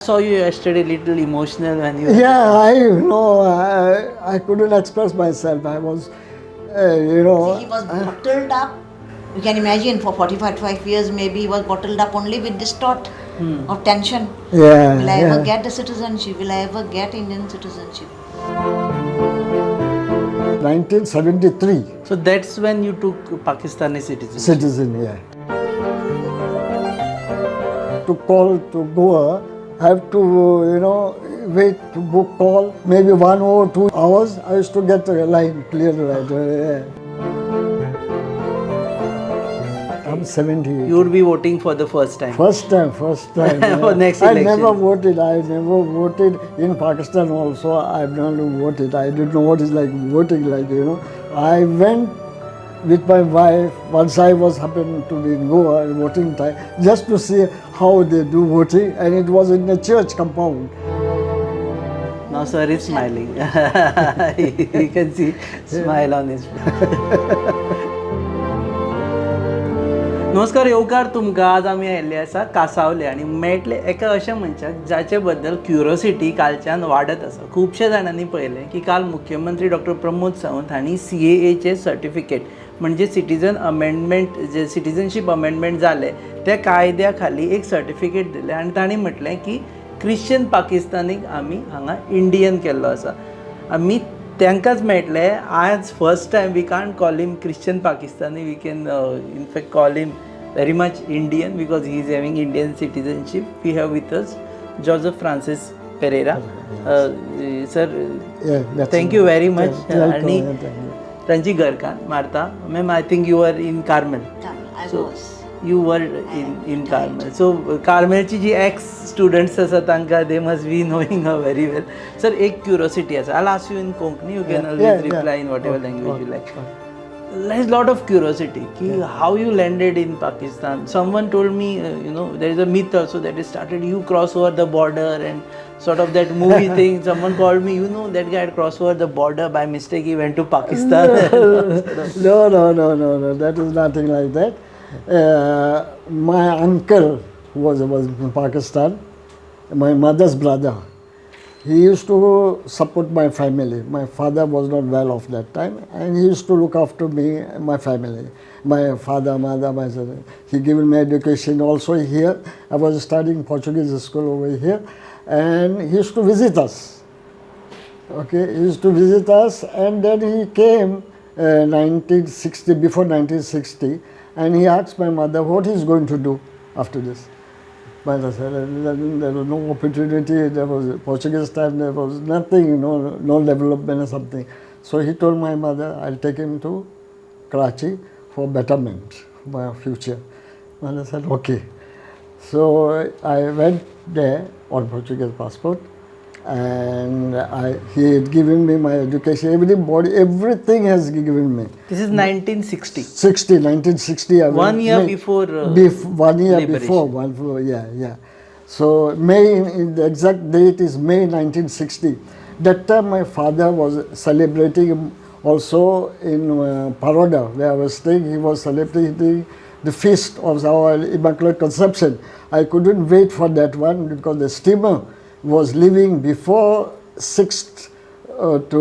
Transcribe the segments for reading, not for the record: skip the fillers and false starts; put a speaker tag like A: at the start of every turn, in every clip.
A: Saw you yesterday little emotional when you
B: Yeah, I know. I couldn't express myself. I was,
C: See, he was bottled up. You can imagine for 45 years, maybe he was bottled up only with this thought of tension.
B: Yeah,
C: Will I
B: yeah.
C: ever get the citizenship? Will I ever get Indian citizenship?
B: 1973
A: so that's when you took Pakistani citizenship.
B: citizen, yeah. To call to Goa, I have to, wait to book call, maybe 1 or 2 hours. I used to get a line clear right. Yeah. I'm 70.
A: You would be voting for the first time.
B: First time.
A: For next
B: I
A: election.
B: never voted. I never voted in Pakistan also. I've never voted. I didn't know what is like voting like. I went with my wife once I was happened to be in Goa voting time just to see how they do voting, and it was in a church compound.
A: Now sir is smiling. You can see smile on his face. नमस्कार येवकार तुमकां आज आमी आयिल्ले आसा कांसावले आनी मेळटले एका अशा मनशाक जाचे बद्दल क्युरियोसिटी कालच्यान वाडत आसा. खुबशे जाणांनी पळयलें की काल मुख्यमंत्री डॉक्टर प्रमोद सावंत हांणी CAAचे सर्टिफिकेट म्हणजे सिटिझनशीप अमेंडमेंट जाले त्या कायद्या खाली एक सर्टिफिकेट दिलें आनी तांणी म्हटलें की क्रिश्चन पाकिस्तानीक आमी हांगा इंडियन केल्लो आसा. आमी तांकांच मेळटले आज first time we can't call him Christian Pakistani, we can in fact call him very much Indian because he is having Indian citizenship. We have with us Joseph Francis Pereira. Sir, thank you very much. आणि तांची घरकान मारता ma'am, I think you are in Carmel. So you were in Carmel. So कार्मेलची जी ex students आसा तांकां they must be knowing her very well. Sir एक curiosity आसा. I ask you in Konkani, you can always reply in whatever language you like. There's a lot of curiosity how you landed in Pakistan. Someone told me, there is a myth also that it started, you cross over the border and sort of that movie thing. Someone called me, that guy had crossed over the border by mistake, he went to Pakistan.
B: No. That is nothing like that. My uncle was in Pakistan, my mother's brother. He used to support my family. My father was not well off that time, and he used to look after me and my family. My father, mother, my son. He given me education also here. I was studying Portuguese school over here, and he used to visit us. Okay, he used to visit us, and then he came 1960, before 1960, and he asked my mother what he's going to do after this. Mother said, there was no opportunity, there was Portuguese time, there was nothing, no development or something. So he told my mother, I'll take him to Karachi for betterment, for my future. Mother said, okay. So I went there on Portuguese passport, and he had given me my education, everything has given me.
A: This is 1960.
B: 1960.
A: One year before.
B: 1 year before, yeah. So the exact date is May 1960. That time my father was celebrating also in Baroda, where I was staying. He was celebrating the feast of our Immaculate Conception. I couldn't wait for that one because the steamer was leaving before 6th to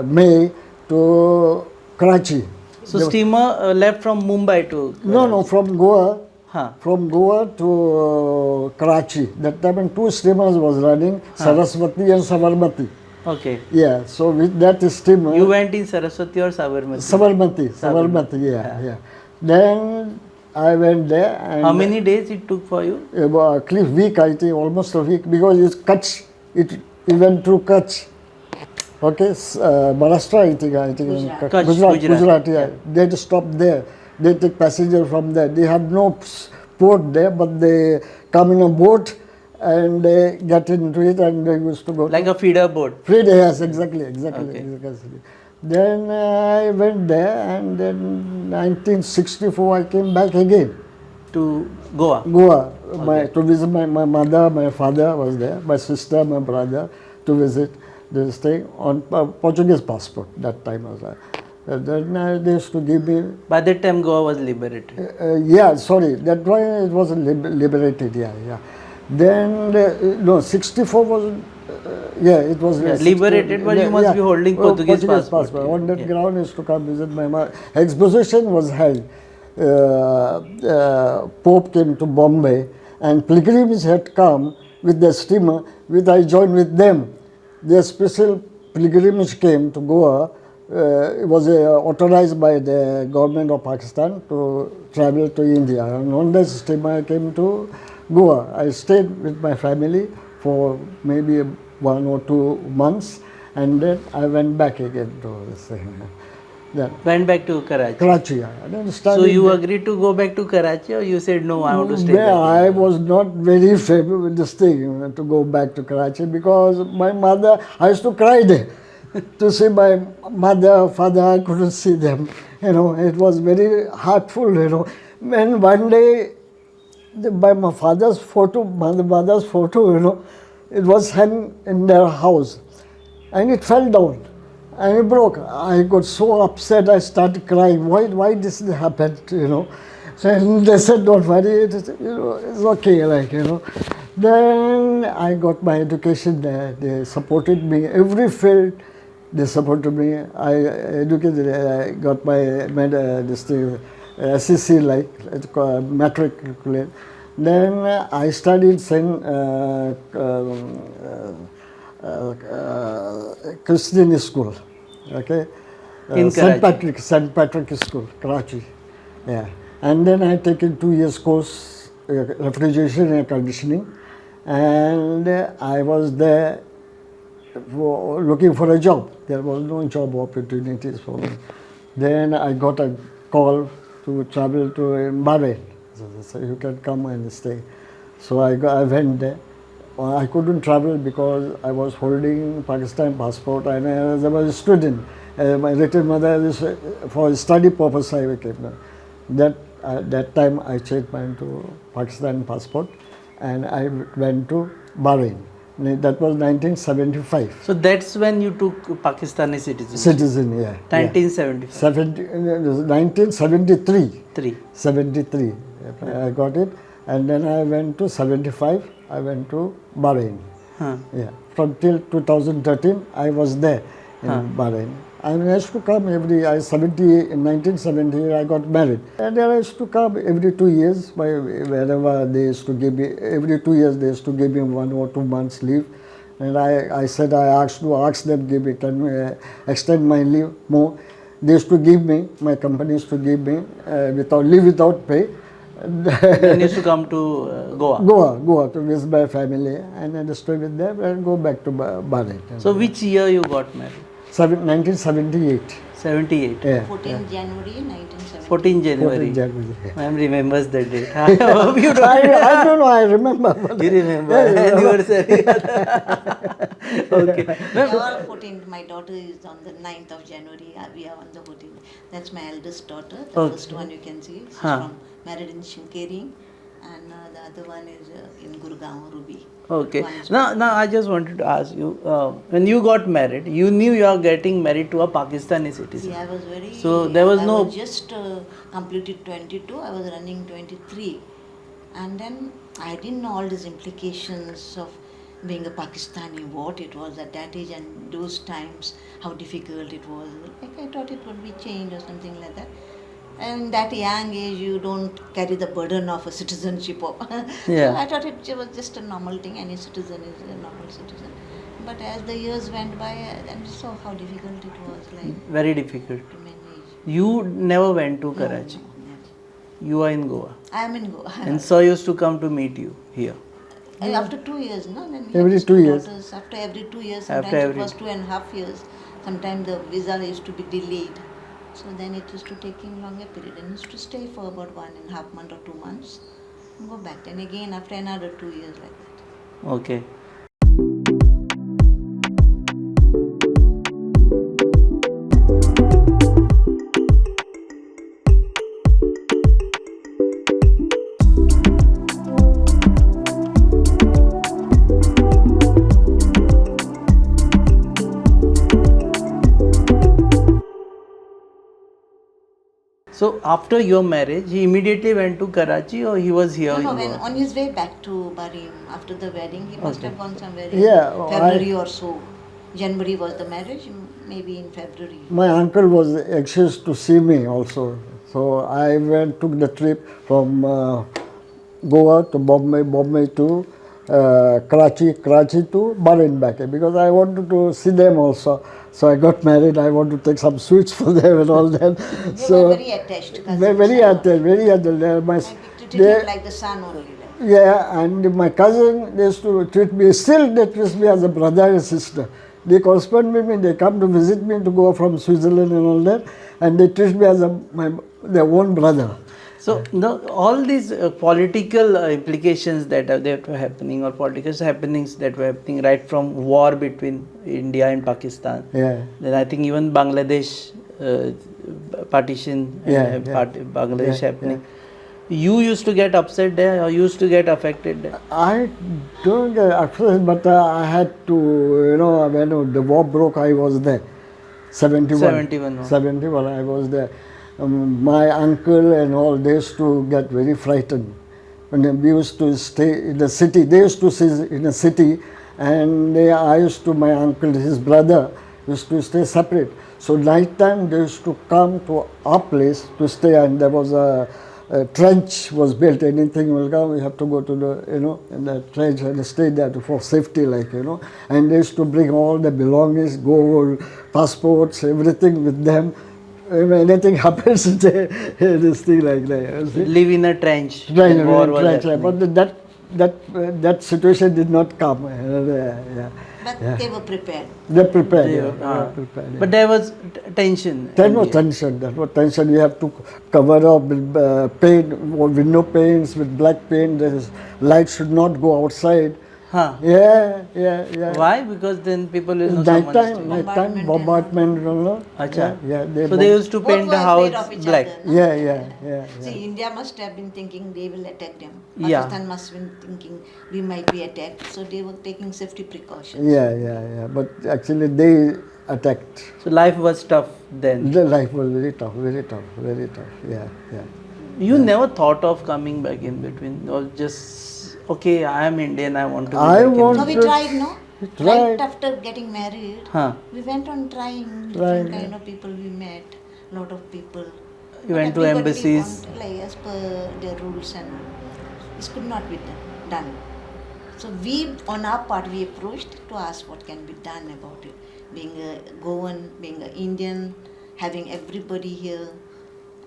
B: May to Karachi.
A: So steamer left from Mumbai to Karachi.
B: No, from Goa.
A: Huh.
B: From Goa to Karachi. That time 2 steamers was running, Saraswati and Sabarmati.
A: Okay.
B: Yeah, so with that steamer.
A: You went in Saraswati or Sabarmati?
B: Sabarmati, yeah. Then I went there. And
A: how many days it took for you?
B: About at least week, I think, almost a week, because it's Kutch. It went through Kutch. Okay, Maharashtra, I think. Gujarat, yeah. They just stopped there. They take passenger from there. They have no port there, but they come in a boat and they get into it, and they used to go.
A: Like a feeder boat?
B: Feeder, yes, exactly.
A: Okay.
B: Then I went there, and then 1964 I came back again.
A: To Goa?
B: Goa, to visit my mother, my father was there, my sister, my brother, to visit. They were staying on Portuguese passport that time also. Then they used to give me.
A: By that time Goa was liberated?
B: Yeah, sorry, that why it was liberated, yeah. Then, no, 64 was, it was
A: liberated, but you must be holding Portuguese passport.
B: On that
A: Yeah.
B: ground, I used to come visit my mother. Exposition was held. Pope came to Bombay, and pilgrims had come with the steamer, which I joined with them. Their special pilgrimage came to Goa. It was authorized by the government of Pakistan to travel to India. And on that steamer, I came to Goa. I stayed with my family for maybe 1 or 2 months, and then I went back again to this thing. Then
A: Went back to Karachi.
B: Karachi. Yeah. And then
A: So
B: studied
A: you
B: there.
A: agreed to go back to Karachi, or you said no, I want to stay
B: Well,
A: back?
B: I was not very favorable with this thing, to go back to Karachi, because my mother, I used to cry there to see my mother, father. I couldn't see them. It was very heartful. And one day, by my father's photo, mother's photo, it was hung in their house, and it fell down. And it broke. I got so upset, I started crying. Why this happened, So and they said, don't worry, it's okay, Then I got my education there. They supported me, every field they supported me. I educated, I got my this thing, SEC matriculate. Then I studied Christian school, okay?
A: In Karachi.
B: St. Patrick School, Karachi. Yeah. And then I taken 2 years course, refrigeration and conditioning, and I was there looking for a job. There was no job opportunities for me. Then I got a call to travel to Bahrain. So they said, you can come and stay. So I went there. I couldn't travel because I was holding Pakistan passport, and I was a student. My little mother, for study purpose, I came there. That time I changed mine to Pakistan passport, and I went to Bahrain. That was 1975.
A: So that's when you took Pakistani citizenship.
B: Citizen, yeah.
A: 1975.
B: 1973.
A: 3.
B: 73. I got it, and then I went to 75. I went to Bahrain. Yeah. From till 2013, I was there in Bahrain. I used to come in 1970, I got married. And then I used to come every 2 years, wherever they used to give me, every 2 years they used to give me 1 or 2 months leave. And I said, I asked them, can we extend my leave more? They used to give me, my company used to give me leave without pay.
A: Then you used to come to Goa.
B: Goa to visit my family, and then stay with them and go back to Bahrain.
A: So which year you got married?
B: 1978.
A: 78.
B: Yeah.
C: 14 January 1970.
A: 14 January.
B: 14 January.
A: Ma'am remembers the date. I hope you don't.
B: I don't know, I remember.
A: You remember anniversary. Okay.
C: We are all 14th. My daughter is on the 9th of January. We are on the 14th. That's my eldest daughter. The first one you can see. She's married in Shinkering, and the other one is in Gurgaon, Ruby.
A: Okay. Now I just wanted to ask you, when you got married, you knew you are getting married to a Pakistani citizen.
C: See, I was very.
A: So there was
C: I
A: no.
C: was just completed 22. I was running 23, and then I didn't know all these implications of being a Pakistani, what it was at that age and those times, how difficult it was. Like I thought it would be changed or something like that. And that young age, you don't carry the burden of a citizenship.
A: Yeah.
C: So I thought it was just a normal thing. Any citizen is a normal citizen. But as the years went by, I saw how difficult it was. Like
A: Very difficult.
C: to manage.
A: You never went to
C: No,
A: Karachi.
C: no, never.
A: You are in Goa.
C: I am in Goa.
A: And so used to come to meet you here.
C: After 2 years, no? Then we
B: Every
C: had
B: 2
C: two
B: years.
C: daughters. After every 2 years,
A: After
C: sometimes
A: every-
C: it was 2.5 years. Sometimes the visa used to be delayed. So then it used to take him longer period. And used to stay for about 1.5 months or 2 months. And go back. And again after another 2 years like that.
A: Okay. So after your marriage, he immediately went to Karachi, or he was here?
C: No,
A: in
C: when
A: Goa?
C: on his way back to Barim after the wedding, he must have gone somewhere
B: Yeah,
C: in February or so. January was the marriage, maybe in February.
B: My uncle was anxious to see me also. So I took the trip from Goa to Bombay, Bombay to Karachi, Karachi to Bahrain back because I wanted to see them also. So I got married. I want to take some sweets for them and all that.
C: They were very attached cousins.
B: Very attached, very attached.
C: I treated him like the son only. Like.
B: Yeah, and my cousin they used to treat me, still they treat me as a brother and sister. They correspond with me, they come to visit me to go from Switzerland and all that, and they treat me as their own brother.
A: So all these political implications that were happening, or political happenings that were happening right from war between India and Pakistan.
B: Yeah.
A: Then I think even Bangladesh partition, Bangladesh happening. You used to get upset there, or used to get affected there?
B: I don't get upset, but I had to, when the war broke, I was there. 71.
A: 71.
B: 71, I was there. My uncle and all, they used to get very frightened. When we used to stay in the city, they used to stay in the city, and my uncle, his brother, used to stay separate. So night time, they used to come to our place to stay, and there was a trench was built. Anything will come, we have to go to the, in the trench and stay there for safety, And they used to bring all the belongings, gold, passports, everything with them. If anything happens, this thing like that.
A: Live in a trench.
B: Trench,
A: War was happening.
B: but that situation did not come.
C: But they were prepared.
B: They prepared.
A: They were prepared. But there was tension.
B: There was tension. That was tension. You have to cover up with paint, or window paints with black paint. Light should not go outside.
A: Huh.
B: Yeah.
A: Why? Because then people will know
B: Nighttime, bombardment.
A: So they used to paint the house black.
B: Yeah.
C: See, India must have been thinking they will attack them.
A: Yeah.
C: Pakistan must have been thinking we might be attacked. So they were taking safety precautions.
B: Yeah. But actually they attacked.
A: So life was tough then.
B: The life was very tough. Yeah.
A: You never thought of coming back in between, or just, okay, I am Indian, I want to be
C: No, we tried, no?
B: Tried.
C: Right after getting married,
A: Huh.
C: we went on trying different kind of people we met, lot of people.
A: You went to embassies.
C: Like as per their rules, and this could not be done. So we, on our part, we approached to ask what can be done about it. Being a Goan, being an Indian, having everybody here,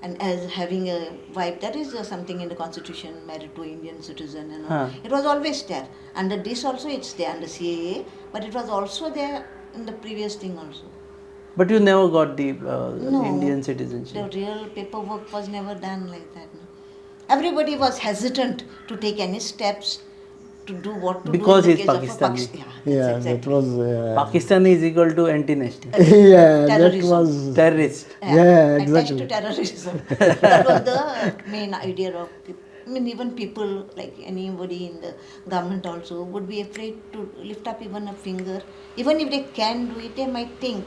C: and as having a wife, that is something in the constitution, married to an Indian citizen and all. It was always there. Under this also it's there, under CAA, but it was also there in the previous thing also.
A: But you never got the
C: No,
A: Indian citizenship.
C: The real paperwork was never done like that. No? Everybody was hesitant to take any steps to do what to
A: because
C: do.
A: Because he's Pakistani.
B: Yeah,
C: exactly.
B: that was.
A: Pakistani is equal to anti-national.
B: Yeah,
C: Terrorism.
B: that was.
A: Terrorist.
B: Yeah,
C: Attached
B: exactly.
C: to terrorism. That was the main idea of people. I mean, even people, like anybody in the government also, would be afraid to lift up even a finger. Even if they can do it, they might think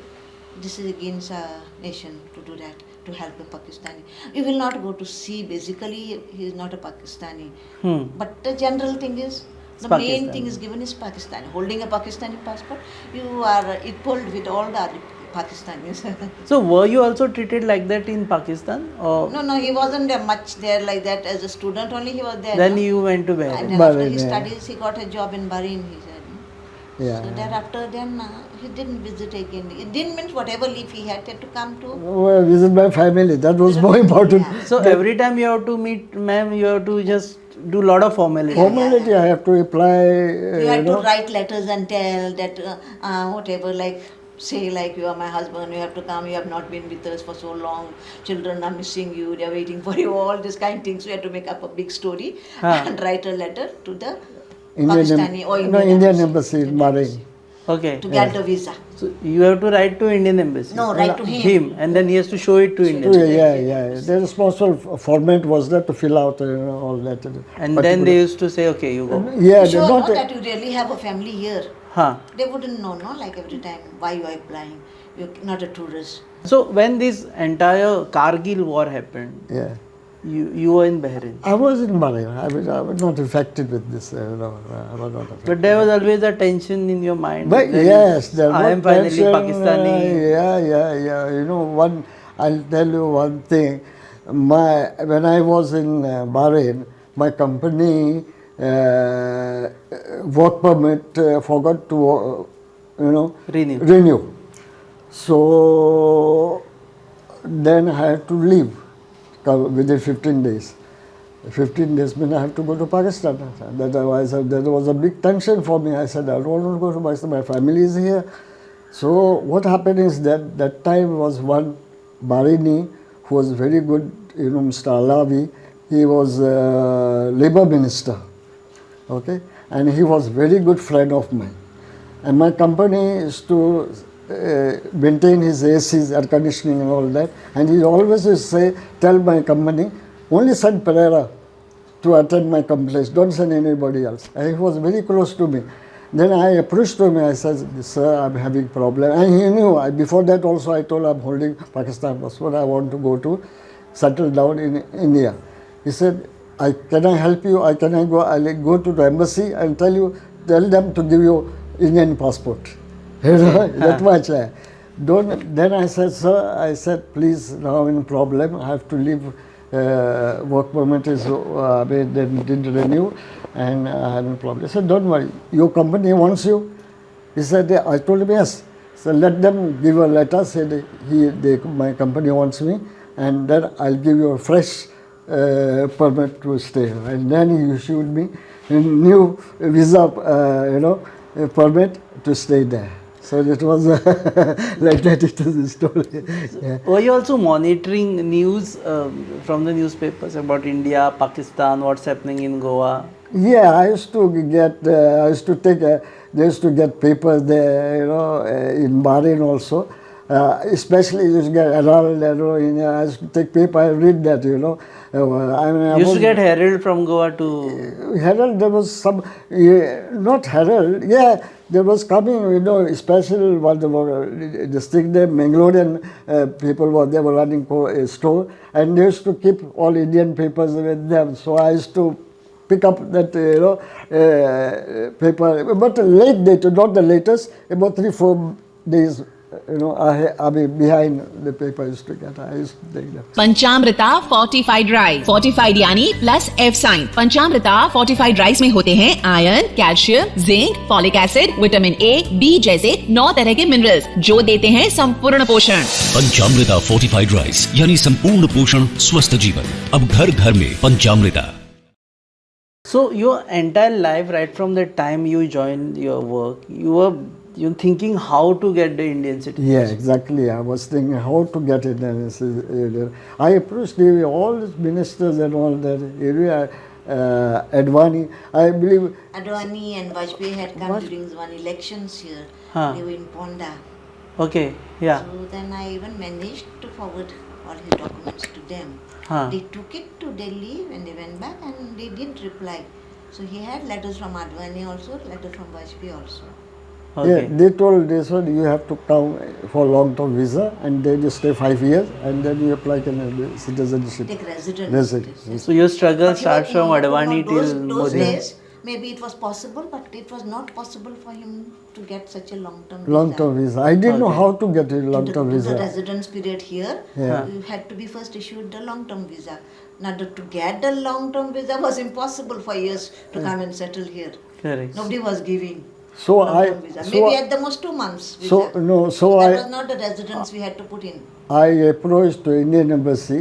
C: this is against our nation to do that, to help a Pakistani. You will not go to see, basically, he is not a Pakistani. But the general thing is, the main thing is given is Pakistani. Holding a Pakistani passport, you are equal with all the other Pakistanis.
A: So were you also treated like that in Pakistan? Or
C: No, he wasn't much there like that. As a student only he was there.
A: then
C: no?
A: you went to
C: And
A: Bahrain.
C: then after
B: Bahrain,
C: his
B: yeah.
C: studies, he got a job in Bahrain, he said.
B: Yeah.
C: So thereafter, then he didn't visit again. It didn't mean whatever leave he had to come to.
B: Well, visit my family. That was more important.
C: Yeah.
A: So every time you have to meet ma'am, you have to just do lot of formality.
B: Formality, I have to apply.
C: You had to write letters and tell that whatever, like say like you are my husband, you have to come, you have not been with us for so long, children are missing you, they are waiting for you, all these kind of things. We had to make up a big story and write a letter to the Pakistani or
B: Indian embassy in Bahrain.
A: Okay.
C: to get the visa.
A: So you have to write to Indian embassy.
C: No, write to him.
A: And then he has to show it to Indian.
B: Yeah. The responsible format was there to fill out all that.
A: And then they used to say, okay, you go.
B: Yeah,
C: You sure
B: not
C: know that you really have a family here.
A: Huh.
C: They wouldn't know, no, like every time, why you are applying. You're not a tourist.
A: So when this entire Kargil war happened,
B: Yeah.
A: you were in Bahrain.
B: I was in Bahrain. I was not affected with this. I was not affected.
A: But there was always a tension in your mind.
B: But
A: that
B: yes, there
A: I
B: was
A: am finally
B: tension,
A: Pakistani.
B: yeah. You know, I'll tell you one thing. When I was in Bahrain, my company work permit forgot to,
A: Renew.
B: So then I had to leave within 15 days. 15 days means I have to go to Pakistan. That was a big tension for me. I said, I don't want to go to Pakistan. My family is here. So what happened is that time was one Bahraini who was very good, Mr. Alawi. He was labor minister, okay, and he was very good friend of mine. And my company is to maintain his ACs, air conditioning and all that. And he always used to tell my company, only send Pereira to attend my complaints, don't send anybody else. And he was very close to me. Then I approached him, I said, sir, I'm having problem. And he knew, before that also I told I'm holding Pakistan passport, I want to go to settle down in India. He said, can I help you? I'll go to the embassy and tell them to give you Indian passport. That much. Then I said, sir, please, now I'm in problem. I have to leave. Work permit is they didn't renew, and I have a problem. He said, don't worry, your company wants you. He said, I told him yes. So let them give a letter. Said my company wants me, and then I'll give you a fresh permit to stay. And then he issued me a new visa, permit to stay there. So it was like that. It is the story. Yeah.
A: Were you also monitoring news from the newspapers about India, Pakistan, what's happening in Goa?
B: Yeah, I used to get papers there, in Bahrain also. Especially you used to get Herald, I used to take paper, I read that,
A: You used to get Herald from Goa to...
B: Herald, there was some, not Herald, there was coming, special, this thing there, Mangalorean people they were running a store, and they used to keep all Indian papers with them. So I used to pick up that, paper, but late date, not the latest, about 3-4 days. I mean, behind the paper I used to get. I used to take that.
D: Panchamrita fortified rice, fortified यानी plus F sign. Panchamrita fortified rice में होते हैं iron, calcium, zinc, folic acid, vitamin A, B जैसे 9 तरह के minerals जो देते हैं संपूर्ण पोषण।
E: पंचामृता फोर्टिफाइड राइस यानी संपूर्ण पोषण, स्वस्थ जीवन। अब घर घर में पंचामृता।
A: So your entire life, right from the time you joined your work, you were thinking how to get the Indian citizenship.
B: Yeah, exactly. I was thinking how to get it. And I approached all the ministers and all that. Advani, I believe.
C: Advani and Vajpayee had come during one elections here. They were in Ponda.
A: Okay, yeah.
C: So then I even managed to forward all his documents to them. They took it to Delhi when they went back, and they didn't reply. So he had letters from Advani also, letters from Vajpayee also.
B: Okay. Yeah, they said you have to come for long-term visa, and then you stay 5 years, and then you apply for citizenship.
C: Take residence.
A: So your struggle starts from Advani till
C: those
A: Modi.
C: days. Maybe it was possible, but it was not possible for him to get such a long-term visa.
B: Long-term visa. I didn't know how to get a long-term visa.
C: The residence period here, you had to be first issued the long-term visa. Now to get the long-term visa was impossible for years to come and settle here.
A: Correct.
C: Nobody was giving.
B: So
C: maybe at the most 2 months. Visa.
B: That
C: was not the residence we had to put in.
B: I approached the Indian embassy.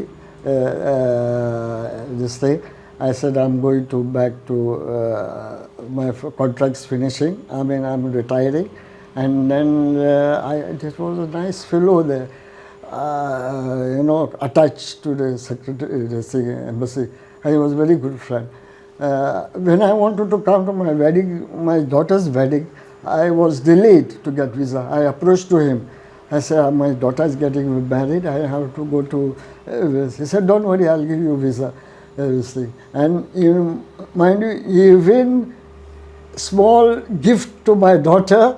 B: This thing. I said I'm going to back to my contract's finishing. I mean I'm retiring, and then there was a nice fellow there, attached to the secretary, the embassy. And he was a very good friend. When I wanted to come to my wedding, my daughter's wedding, I was delayed to get visa. I approached to him. I said, my daughter is getting married. I have to go to. He said, don't worry, I'll give you visa. And mind you, even small gift to my daughter,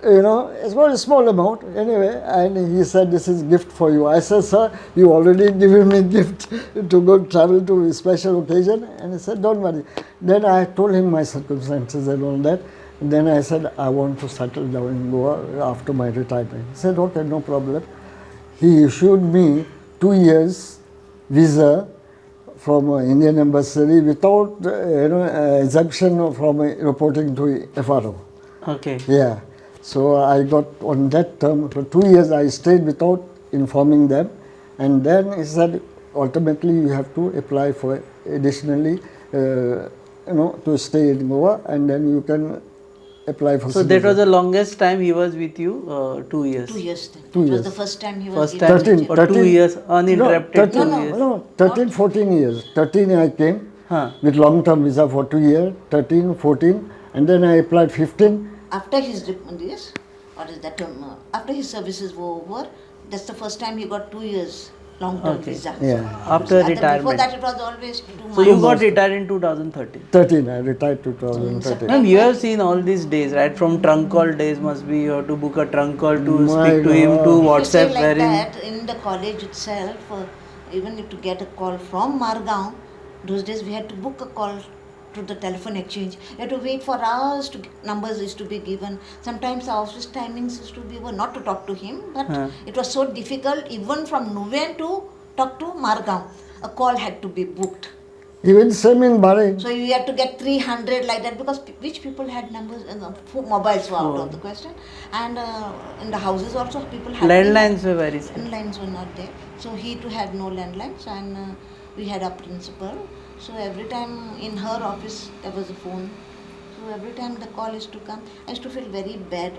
B: you know, it's not a small amount anyway. And he said, this is gift for you. I said, sir, you already given me gift to go travel to a special occasion. And he said, don't worry. Then I told him my circumstances and all that. And then I said, I want to settle down in Goa after my retirement. He said, okay, no problem. He issued me 2 years visa from Indian Embassy without exemption from reporting to FRO.
A: Okay.
B: Yeah. So I got on that term for 2 years. I stayed without informing them, and then he said ultimately you have to apply for additionally, to stay in Goa, and then you can apply for.
A: So that was the longest time he was with you, 2 years.
C: 2 years. Then.
B: 2
C: It
B: years.
C: was the first time he was
A: First
C: given
A: time,
C: the
A: or
B: 13,
A: 2 years uninterrupted.
B: 13,
A: 2 years.
B: no, 13, 14 years. 13 I came
A: Huh.
B: with long-term visa for 2 years, 13, 14, and then I applied 15.
C: After his this, what is that term? After his services were over, that's the first time he got 2 years long-term
A: Okay.
C: visa.
B: Yeah.
A: After
C: Before
A: retirement.
C: that, it was always 2 months.
A: So you got retired in 2013.
B: 13, I retired 2013.
A: Ma'am, you have seen all these days, right? From trunk call days must be, you have to book a trunk call to
B: My
A: speak to him, to
B: God.
C: If you say
A: WhatsApp,
C: like
A: wherein
C: that, in the college itself, even if to get a call from Margao, those days we had to book a call to the telephone exchange. You had to wait for hours to numbers is to be given. Sometimes the office timings is to be were not to talk to him, but it was so difficult even from Nuven to talk to Margao. A call had to be booked.
B: Even same in Bahrain.
C: So you had to get 300 like that because which people had numbers, mobiles were out of the question, and in the houses also people had
A: landlines were very small.
C: landlines were not there. So he too had no landlines, and we had our principal. So every time in her office there was a phone. So every time the call used to come, I used to feel very bad.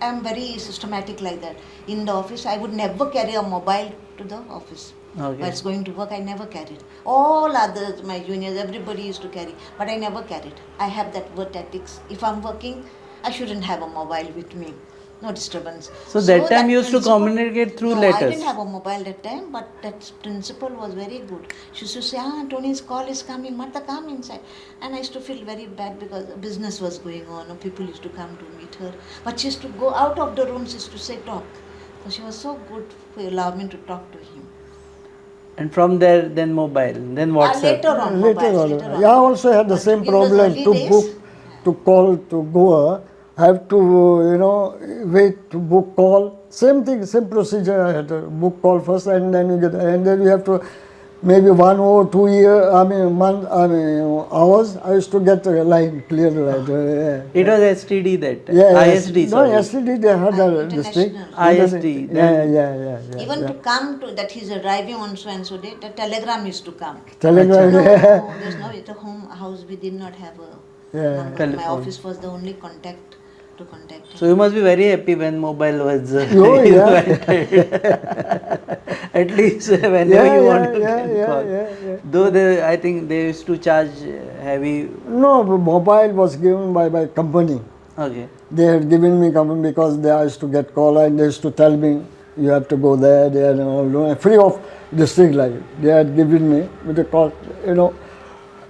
C: I am very systematic like that. In the office, I would never carry a mobile to the office.
A: Okay.
C: Whilst going to work, I never carried. All others, my juniors, everybody used to carry, but I never carried. I have that work ethics. If I'm working, I shouldn't have a mobile with me. No disturbance.
A: So that time you used to
C: principal-
A: communicate through
C: no,
A: letters.
C: I didn't have a mobile that time, but that principal was very good. She used to say, Tony's call is coming, Martha, come inside. And I used to feel very bad because business was going on, or people used to come to meet her. But she used to go out of the room, she used to say, talk. So she was so good for allowing me to talk to him.
A: And from there, then mobile, then WhatsApp.
C: Later on,
B: Later
C: mobiles,
B: on.
C: later on.
B: Yeah, I also had the
C: But
B: same
C: in those
B: problem
C: early
B: to
C: days,
B: book, to call to Goa. I have to, wait to book call. Same thing, same procedure. I had to book call first, and then you have to maybe 1 or 2 year. Hours. I used to get a line clear line.
A: It was STD that time.
B: Yeah,
A: ISD,
B: no,
A: sorry.
B: STD they had this thing.
C: International.
A: ISD,
B: Yeah.
C: Even to come to that he's arriving on so and so day, the telegram used to come.
B: Telegram.
C: No,
B: Yeah.
C: there's no at the home house we did not have a
B: Yeah.
C: number. My
A: Telephone.
C: office was the only contact to contact him.
A: So you must be very happy when mobile was
B: Oh, yeah.
A: invented. At least whenever you want to call.
B: Yeah.
A: Though I think they used to charge heavy.
B: No, mobile was given by company.
A: Okay.
B: They had given me company because they used to get call and they used to tell me you have to go there and all, free of this thing like it. They had given me with the call,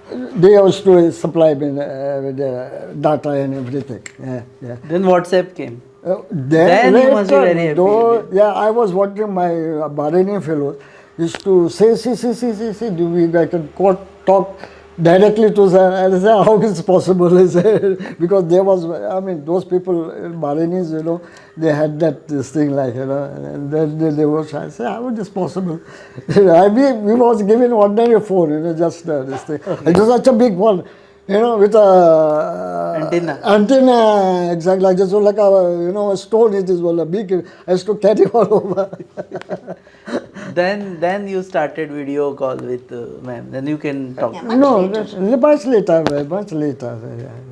B: they used to supply me with the data and everything. Yeah.
A: Then WhatsApp came.
B: Then
A: you must be
B: later,
A: very happy.
B: though, yeah, I was wondering my Bahraini fellows used to say, see, I can talk directly to them. And I say, how is it possible? Because there was, those people, Bahrainis, they had this thing like, and then they were trying to say, how is this possible? We was given ordinary phone, just this thing. It was such a big one. With a antenna, exactly like this, like a stone. It is a big. I used to carry all over.
A: Then you started video call with ma'am. Then you can talk.
C: Yeah.
B: No, much later.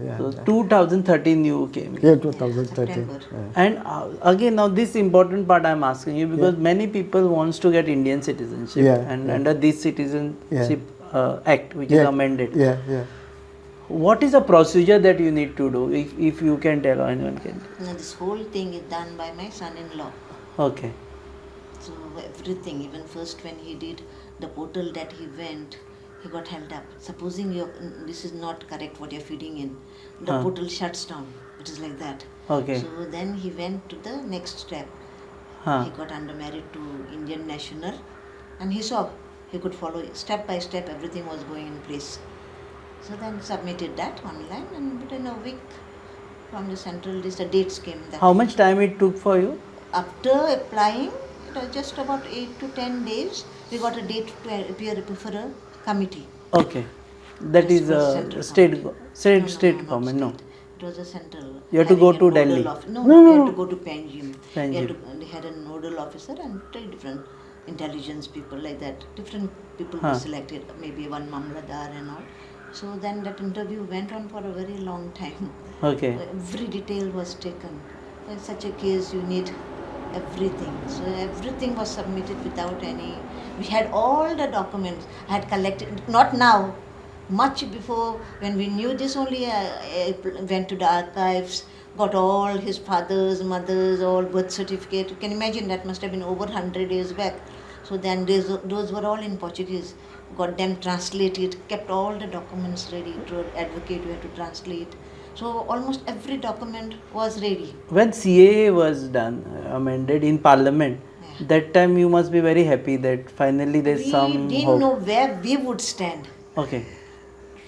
B: Yeah.
A: So 2013 you came.
B: Yeah, 2013.
C: September.
A: And again, now this important part I'm asking you because many people wants to get Indian citizenship and under this citizenship act which is amended.
B: Yeah.
A: What is the procedure that you need to do if you can tell or anyone can?
C: Now, this whole thing is done by my son-in-law.
A: Okay.
C: So everything, even first when he did the portal that he went, he got held up. Supposing this is not correct what you're feeding in, the portal shuts down. It is like that.
A: Okay.
C: So then he went to the next step.
A: Huh.
C: He got undermarried to Indian national, and he saw he could follow step by step, everything was going in place. So then submitted that online, and within a week from the central list the dates came. That
A: How much time it took for you?
C: after applying, it was just about 8 to 10 days, we got a date to appear before a committee.
A: Okay. That
C: This
A: is
C: was
A: a
C: central
A: state
C: committee.
A: state
C: not
A: government, no.
C: state. It was a central.
A: You had to go
C: having a
A: to
C: nodal
A: Delhi.
C: No,
B: No,
C: we
B: no.
C: had to go to Panjim.
A: Panjim.
C: They had a nodal officer and 3 different intelligence people like that. Different people
A: Huh.
C: were selected, maybe one Mamladar and all. So then that interview went on for a very long time.
A: Okay.
C: Every detail was taken. In such a case, you need everything. So everything was submitted without any. We had all the documents. I had collected, not now, much before when we knew this only. I went to the archives, got all his father's, mother's, all birth certificate. You can imagine that must have been over 100 years back. So then those were all in Portuguese. Got them translated, kept all the documents ready. To advocate, we had to translate. So almost every document was ready.
A: When CAA was done, amended in Parliament,
C: Yeah.
A: that time you must be very happy that finally there's
C: We
A: some
C: didn't
A: hope.
C: know where we would stand.
A: Okay.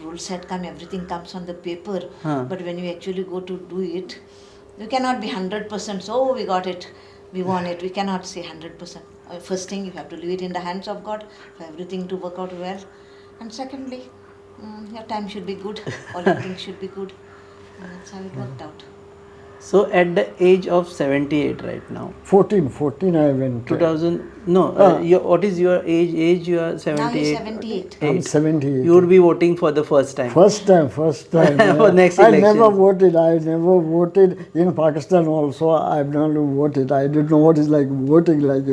C: Rules had come, everything comes on the paper.
A: Huh.
C: But when you actually go to do it, you cannot be 100%. So we got it, we won it. We cannot say 100%. First thing, you have to leave it in the hands of God for everything to work out well. And secondly, your time should be good. All your things should be good. And that's how it worked out.
A: So at the age of 78 right now,
B: 14 I went.
A: 2000, no, what is your age? Age you are
C: Now
A: 78?
C: he's 78.
B: I'm 78.
A: You would be voting for the first time.
B: First time.
A: For next
B: I never
A: election.
B: voted. I never voted in Pakistan also. I've never voted. I didn't know what is like voting like,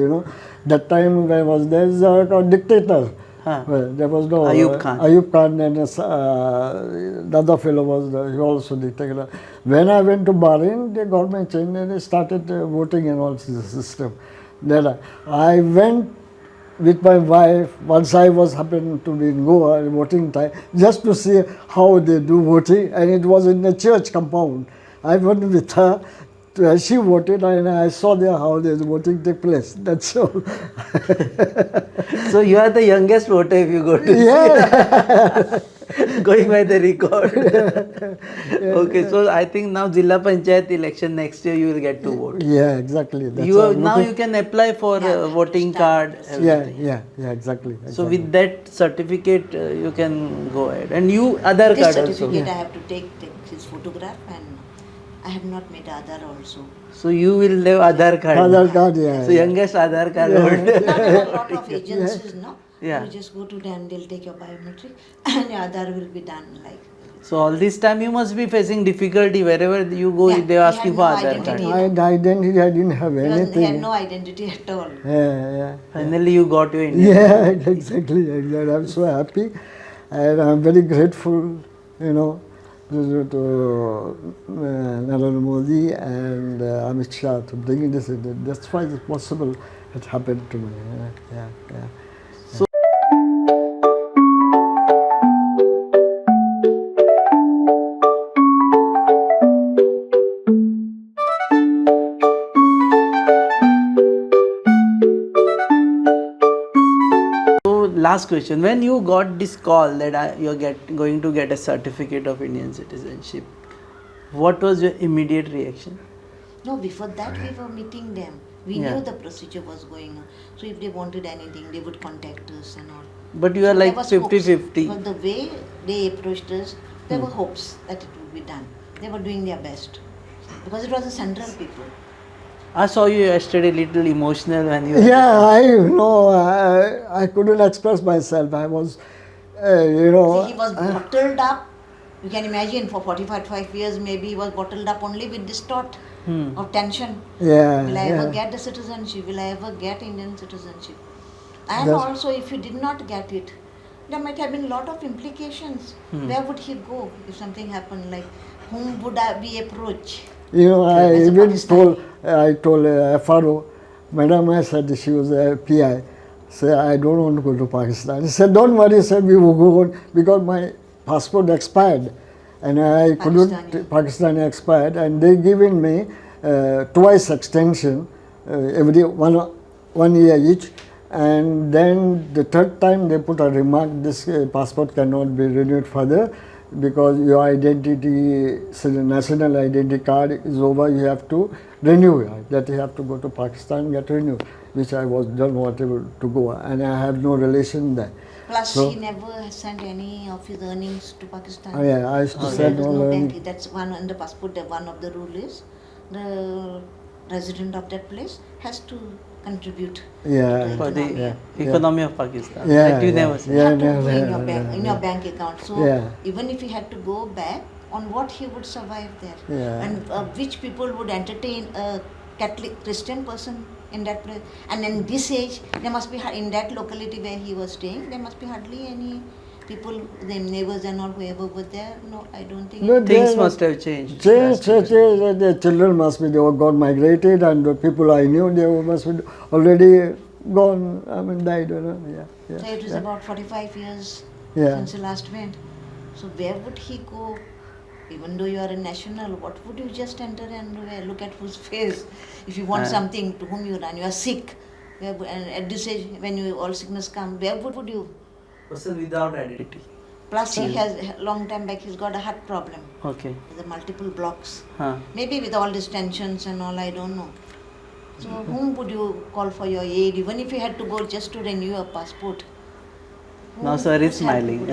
B: That time when I was there is a dictator.
A: Huh.
B: Well, there was no
A: Ayub Khan.
B: Ayub Khan and the other fellow was he also dictator. When I went to Bahrain, the government changed and they started voting and all the system. Then I went with my wife once I was happened to be in Goa voting time just to see how they do voting, and it was in the church compound. I went with her. She voted and I saw there how the voting take place. That's all.
A: So you are the youngest voter if you go to
B: Yeah.
A: going by the record. Okay, so I think now Jilla Panchayat election next year you will get to vote.
B: Yeah, exactly. That's
A: You
B: all.
A: have, now you can apply for
C: Yeah,
A: voting
C: start
A: card.
C: the
A: everything.
B: Yeah, exactly.
A: So with that certificate you can go ahead. And you Aadhaar
C: This
A: card also.
C: certificate I have to take his photograph, and I have not made Aadhaar also.
A: So you will have Aadhaar card.
B: Aadhaar card, yeah.
A: So youngest Aadhaar card holder.
C: Now there are a lot of agencies, no?
A: Yeah.
C: You just go to them, they'll take your biometric and your Aadhaar will be done like.
A: So all this time you must be facing difficulty wherever you go.
C: Yeah,
A: They ask
C: he
A: you
C: had
A: for
C: no
A: Aadhaar card.
C: identity.
B: I identity, I didn't have
C: He had
B: anything.
C: no identity at all.
B: Yeah.
A: Finally you got your Indian.
B: Yeah, exactly. I'm so happy and I'm very grateful, to Narendra Modi and Amit Shah to bringing this in. That's why it's possible it happened to me. Yeah.
A: So last question, when you got this call that you're going to get a certificate of Indian citizenship, what was your immediate reaction?
C: No, before that we were meeting them. We
A: Yeah.
C: knew the procedure was going on. So if they wanted anything, they would contact us and all.
A: But you are
C: So
A: like
C: there was
A: 50-50.
C: hopes. But the way they approached us, there were hopes that it would be done. They were doing their best. Because it was the central people.
A: I saw you yesterday little emotional when you
B: Yeah, I couldn't express myself. I was,
C: See, he was bottled up. You can imagine for 45 years maybe he was bottled up only with this thought of tension.
B: Yeah.
C: Will I ever get the citizenship? Will I ever get Indian citizenship? And
B: That's-
C: also if he did not get it, there might have been a lot of implications. Where would he go if something happened? Like whom would I be approach?
B: I
C: As a
B: even
C: Pakistani.
B: told FRO, Madam, I said she was a PI, say I don't want to go to Pakistan. He said, don't worry, sir, we will go on because my passport expired and I couldn't. Pakistani expired, and they given me twice extension, every 1 year each. And then the third time they put a remark: this passport cannot be renewed further because your identity, so the national identity card is over. You have to renew it. That you have to go to Pakistan get renewed, which I was done whatever to go, and I have no relation there.
C: Plus,
B: So-
C: he never has sent any of his earnings to Pakistan.
B: Yeah, I used to
C: So
B: send
C: there is
B: all
C: no
B: earning.
C: bank. That's one in the passport. One of the rule is the resident of that place has to contribute.
B: Yeah.
A: For the
B: Yeah.
A: economy of Pakistan.
B: Yeah,
A: That you
B: yeah.
A: never said.
C: You have to
B: Yeah,
C: do
B: yeah,
C: in your
B: yeah,
C: bank,
B: yeah,
C: in your
B: yeah.
C: bank account. So
B: Yeah.
C: even if he had to go back, on what he would survive there,
B: Yeah.
C: and which people would entertain a Catholic Christian person in that place, and in this age there must be in that locality where he was staying, there must be hardly any people, their neighbors and all whoever were there. No, I don't think.
B: No,
A: Things
B: they-
A: must have changed.
B: Change, the children must be, they were got migrated, and the people I knew, they must be already gone, I mean, died, you know, yeah. Yeah,
C: So it was
B: yeah.
C: about 45 years
B: Yeah.
C: since he last went. So where would he go? Even though you are a national, what would you just enter and look at whose face? If you want something, to whom you run, you are sick. And at this age, when you all sickness come, where would you?
A: Person without identity.
C: Plus, he has long time back. He's got a heart problem.
A: Okay.
C: The multiple blocks.
A: Huh.
C: Maybe with all these tensions and all, I don't know. So whom would you call for your aid? Even if you had to go just to renew your passport.
A: Now sir is
C: whose help
A: smiling.
C: would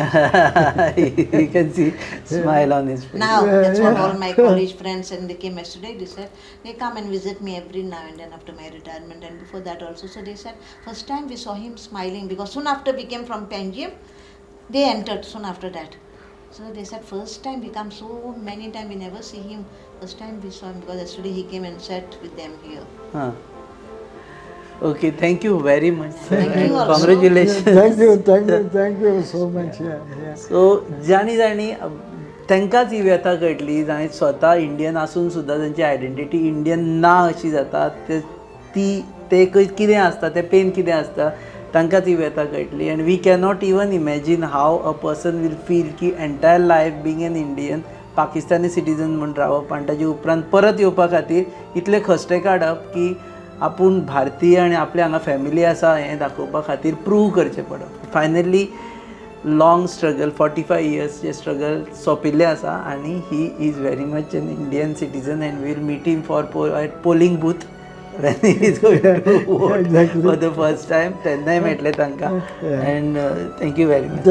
C: you-
A: You can see smile on his face.
C: Now, that's what all my college friends, and they came yesterday, they said, they come and visit me every now and then after my retirement, and before that also. So they said, first time we saw him smiling, because soon after we came from Panjim, they entered soon after that. So they said, first time we come, so many times we never see him. First time we saw him, because yesterday he came and sat with them here.
A: Huh. Okay, thank you very much, sir.
C: Thank you
A: and
C: also.
A: congratulations.
B: Thank you so much, yeah, yeah.
A: सो ज्यांनी जाणी तांकांच ही व्यथा कळटली जाणी स्वता Indian आसून सुद्दां तांची आयडेंटिटी इंडियन ना अशी जाता ते कितें आसता तें पेन कितें आसता तांकांच ही व्यथा कळटली and we cannot even imagine how a person will feel की entire life being an Indian Pakistani citizen म्हूण रावप आनी ताजे उपरांत परत येवपा खातीर इतले खस्ते काडप की आपूण भारतीय आनी आपल्या हांगा फॅमिली आसा हें दाखोवपा खातीर प्रूव करचें पडप फायनली लॉंग स्ट्रगल 45 years जे स्ट्रगल सोंपिल्लें आसा आनी he is very much an Indian citizen and will meet him for polling booth when he is going to vote
B: Exactly.
A: for the first time तेन्नाय मेळटलें तांकां and thank you very much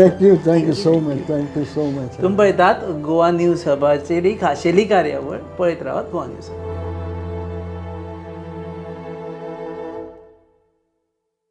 B: Thank you so much.
A: तुमी पळयतात Goa news हबाचेर ही खाशेली कार्यावळ पळयत रावात Goa news hub